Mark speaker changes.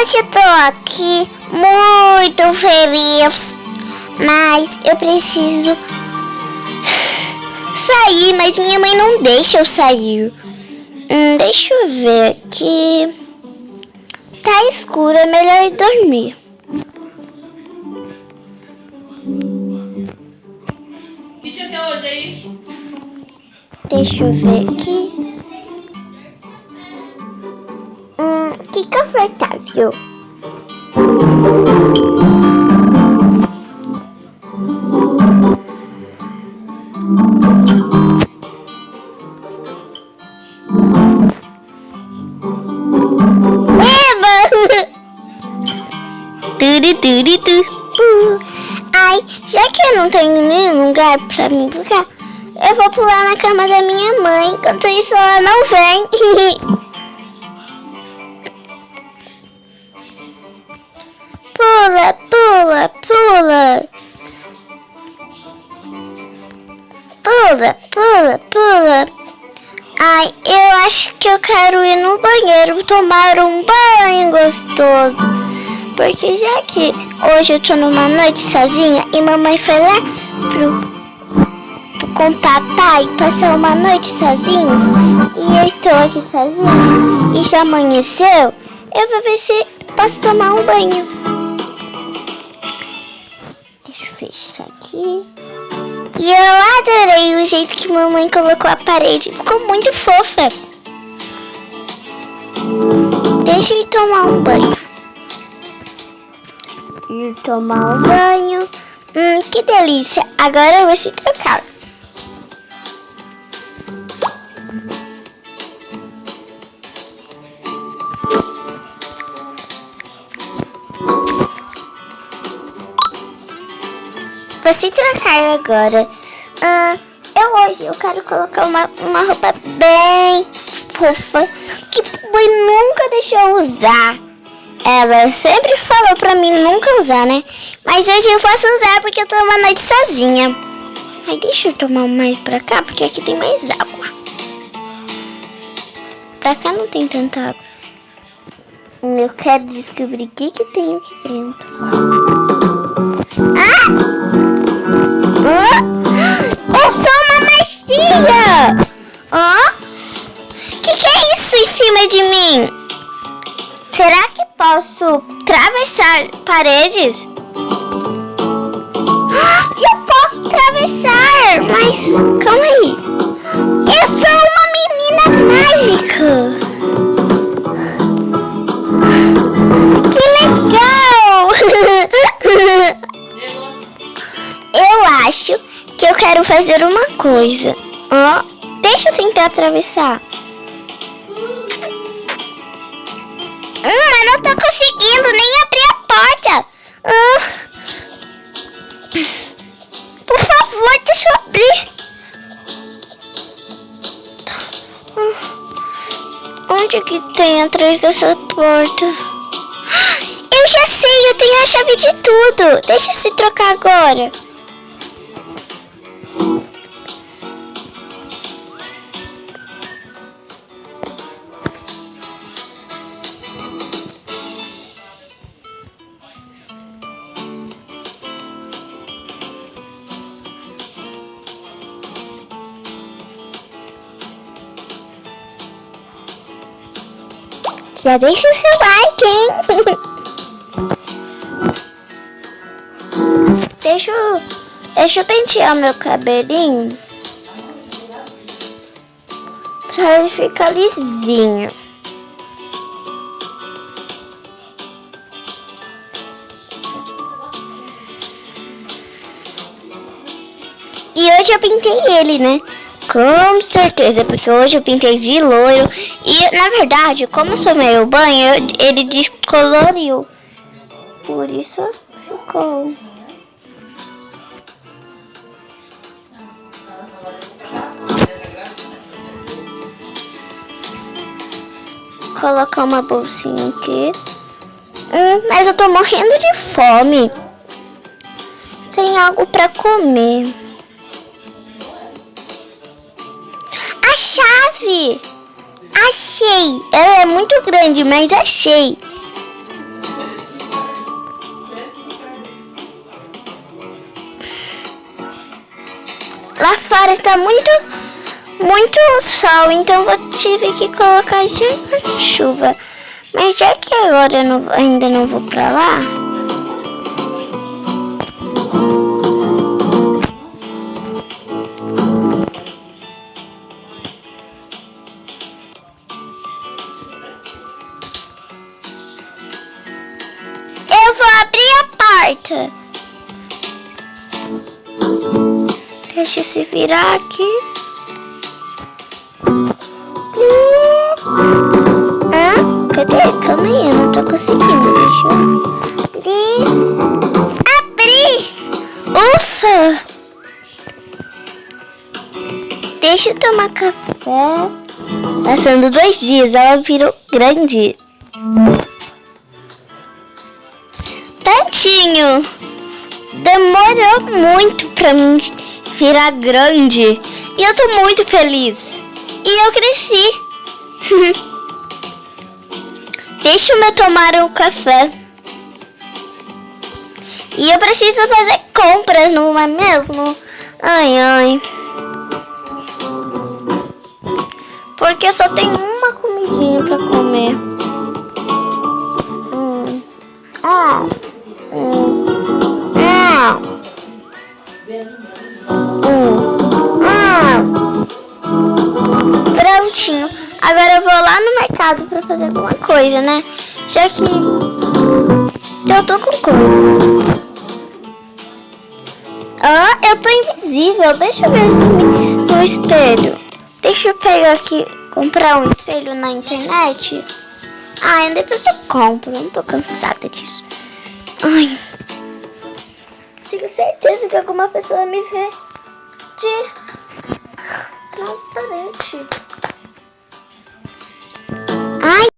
Speaker 1: Hoje eu tô aqui muito feliz, mas eu preciso sair, mas minha mãe não deixa eu sair. Deixa eu ver aqui. Tá escuro, é melhor ir dormir.
Speaker 2: Que dia que é hoje aí?
Speaker 1: Deixa eu ver aqui. Que confortável. Ai, já que eu não tenho nenhum lugar pra mim ficar, eu vou pular na cama da minha mãe. Enquanto isso, ela não vem. Pula, pula, pula. Pula, pula, pula. Ai, eu acho que eu quero ir no banheiro tomar um banho gostoso. Porque já que hoje eu tô numa noite sozinha e mamãe foi lá com o papai passar uma noite sozinhos e eu estou aqui sozinha e já amanheceu, eu vou ver se posso tomar um banho. Deixa eu fechar aqui. E eu adorei o jeito que mamãe colocou a parede. Ficou muito fofa. Deixa eu tomar um banho. Ir tomar um banho. Que delícia. Agora eu vou se trocar. Vou se trocar agora. Eu quero colocar uma roupa bem fofa que a mãe nunca deixou eu usar. Ela sempre falou pra mim nunca usar, né? Mas hoje eu posso usar porque eu tô uma noite sozinha. Ai, deixa eu tomar mais pra cá porque aqui tem mais água. Pra cá não tem tanta água. Eu quero descobrir o que tem aqui dentro. Eu sou uma macia! Que é isso em cima de mim? Será que posso atravessar paredes? Eu posso atravessar, mas calma aí. Eu sou uma menina mágica. Que legal! Eu acho que eu quero fazer uma coisa. Deixa eu tentar atravessar. Eu não tô conseguindo nem abrir a porta. Por favor, deixa eu abrir. Onde que tem atrás dessa porta? Eu já sei, eu tenho a chave de tudo. Deixa eu se trocar agora. Já deixa o seu like, hein? Deixa eu pentear meu cabelinho pra ele ficar lisinho. E hoje eu pintei ele, né? Com certeza, porque hoje eu pintei de loiro. E, na verdade, como eu tomei o banho, ele descoloriu. Por isso ficou. Vou colocar uma bolsinha aqui. Mas eu tô morrendo de fome. Sem algo pra comer. A chave! Achei! Ela é muito grande, mas achei. fora tá muito sol, então eu tive que colocar esse guarda-chuva. Mas já que agora eu ainda não vou pra lá, eu vou abrir a porta. Deixa eu se virar aqui. Cadê? Calma aí, eu não tô conseguindo. Deixa eu abrir. Ufa! Deixa eu tomar café. Passando 2 dias, ela virou grande. Tantinho. Demorou muito pra mim virar grande. E eu tô muito feliz. E eu cresci. Deixa eu tomar um café. E eu preciso fazer compras, não é mesmo? Ai. Porque eu só tenho uma comidinha pra comer. Prontinho. Agora eu vou lá no mercado pra fazer alguma coisa, né? Já que eu tô com cor. Eu tô invisível. Deixa eu ver no espelho. Deixa eu pegar aqui, comprar um espelho na internet. Depois eu compro. Eu não tô cansada disso. Tenho certeza que alguma pessoa me vê de transparente.